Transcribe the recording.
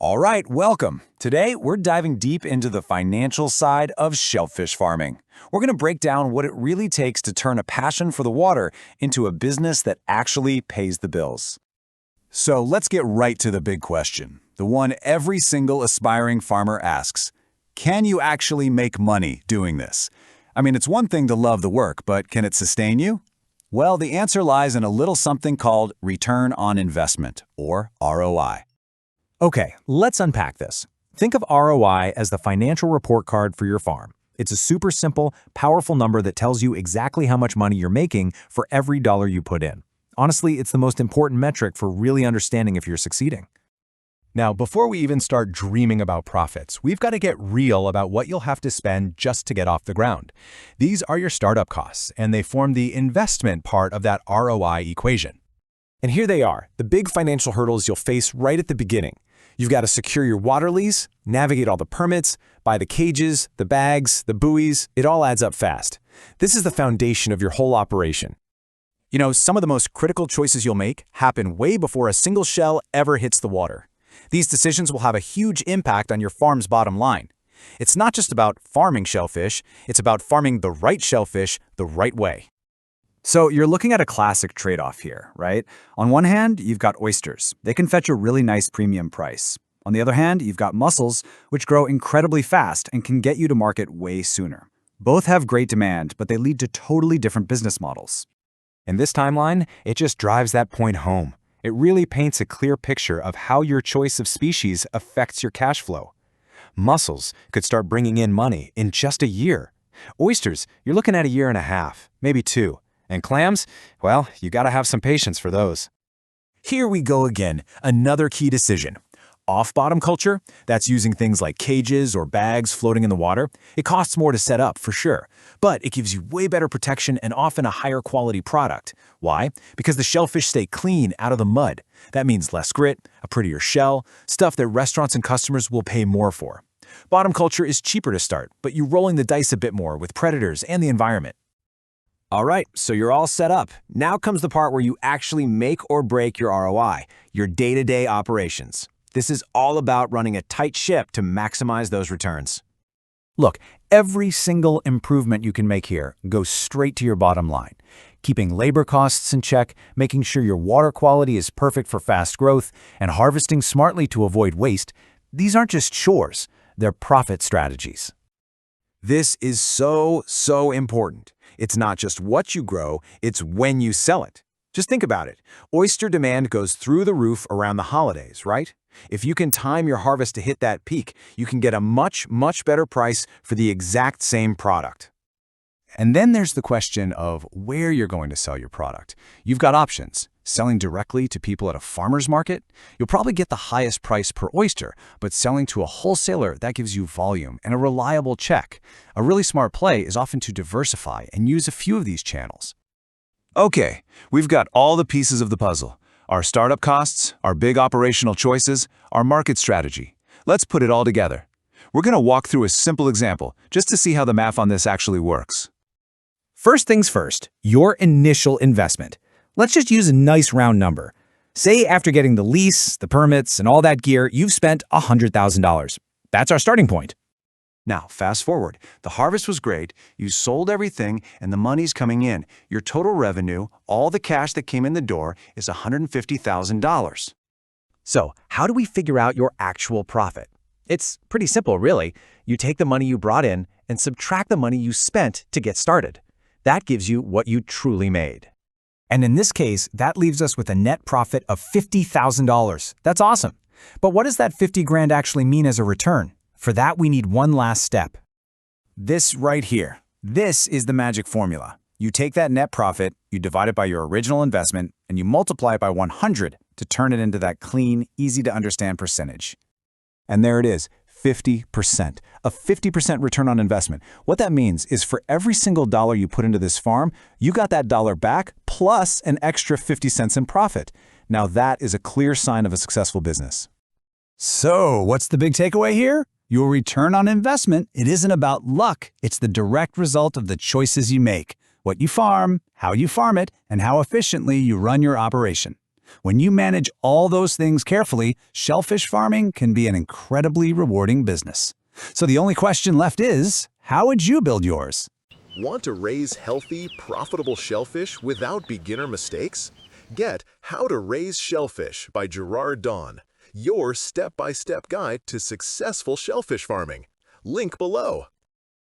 All right, welcome. Today, we're diving deep into the financial side of shellfish farming. We're going to break down what it really takes to turn a passion for the water into a business that actually pays the bills. So let's get right to the big question, the one every single aspiring farmer asks. Can you actually make money doing this? I mean, it's one thing to love the work, but can it sustain you? Well, the answer lies in a little something called return on investment, or ROI. Okay, let's unpack this. Think of ROI as the financial report card for your farm. It's a super simple, powerful number that tells you exactly how much money you're making for every dollar you put in. Honestly, it's the most important metric for really understanding if you're succeeding. Now, before we even start dreaming about profits, we've got to get real about what you'll have to spend just to get off the ground. These are your startup costs, and they form the investment part of that ROI equation. And here they are, the big financial hurdles you'll face right at the beginning. You've got to secure your water lease, navigate all the permits, buy the cages, the bags, the buoys. It all adds up fast. This is the foundation of your whole operation. You know, some of the most critical choices you'll make happen way before a single shell ever hits the water. These decisions will have a huge impact on your farm's bottom line. It's not just about farming shellfish, it's about farming the right shellfish the right way. So you're looking at a classic trade-off here, right? On one hand, you've got oysters. They can fetch a really nice premium price. On the other hand, you've got mussels, which grow incredibly fast and can get you to market way sooner. Both have great demand, but they lead to totally different business models. In this timeline, it just drives that point home. It really paints a clear picture of how your choice of species affects your cash flow. Mussels could start bringing in money in just a year. Oysters, you're looking at a year and a half, maybe two. And clams, well, you gotta have some patience for those. Here we go again, another key decision. Off-bottom culture, that's using things like cages or bags floating in the water. It costs more to set up, for sure, but it gives you way better protection and often a higher quality product. Why? Because the shellfish stay clean out of the mud. That means less grit, a prettier shell, stuff that restaurants and customers will pay more for. Bottom culture is cheaper to start, but you're rolling the dice a bit more with predators and the environment. All right, so you're all set up. Now comes the part where you actually make or break your ROI, your day-to-day operations. This is all about running a tight ship to maximize those returns. Look, every single improvement you can make here goes straight to your bottom line. Keeping labor costs in check, making sure your water quality is perfect for fast growth, and harvesting smartly to avoid waste, these aren't just chores, they're profit strategies. This is so important. It's not just what you grow, it's when you sell it. Just think about it. Oyster demand goes through the roof around the holidays, right? If you can time your harvest to hit that peak, you can get a much better price for the exact same product. And then there's the question of where you're going to sell your product. You've got options. Selling directly to people at a farmer's market, you'll probably get the highest price per oyster, but selling to a wholesaler, that gives you volume and a reliable check. A really smart play is often to diversify and use a few of these channels. Okay, we've got all the pieces of the puzzle. Our startup costs, our big operational choices, our market strategy. Let's put it all together. We're going to walk through a simple example just to see how the math on this actually works. First things first, your initial investment. Let's just use a nice round number. Say after getting the lease, the permits, and all that gear, you've spent $100,000. That's our starting point. Now, fast forward. The harvest was great, you sold everything, and the money's coming in. Your total revenue, all the cash that came in the door, is $150,000. So, how do we figure out your actual profit? It's pretty simple, really. You take the money you brought in and subtract the money you spent to get started. That gives you what you truly made. And in this case, that leaves us with a net profit of $50,000. That's awesome. But what does that 50 grand actually mean as a return? For that, we need one last step. This right here. This is the magic formula. You take that net profit, you divide it by your original investment, and you multiply it by 100 to turn it into that clean, easy-to-understand percentage. And there it is, 50%. A 50% return on investment. What that means is for every single dollar you put into this farm, you got that dollar back plus an extra 50 cents in profit. Now that is a clear sign of a successful business. So, what's the big takeaway here? Your return on investment, it isn't about luck. It's the direct result of the choices you make, what you farm, how you farm it, and how efficiently you run your operation. When you manage all those things carefully, shellfish farming can be an incredibly rewarding business. So the only question left is, how would you build yours? Want to raise healthy, profitable shellfish without beginner mistakes? Get How to Raise Shellfish by Gerard, your step-by-step guide to successful shellfish farming. Link below.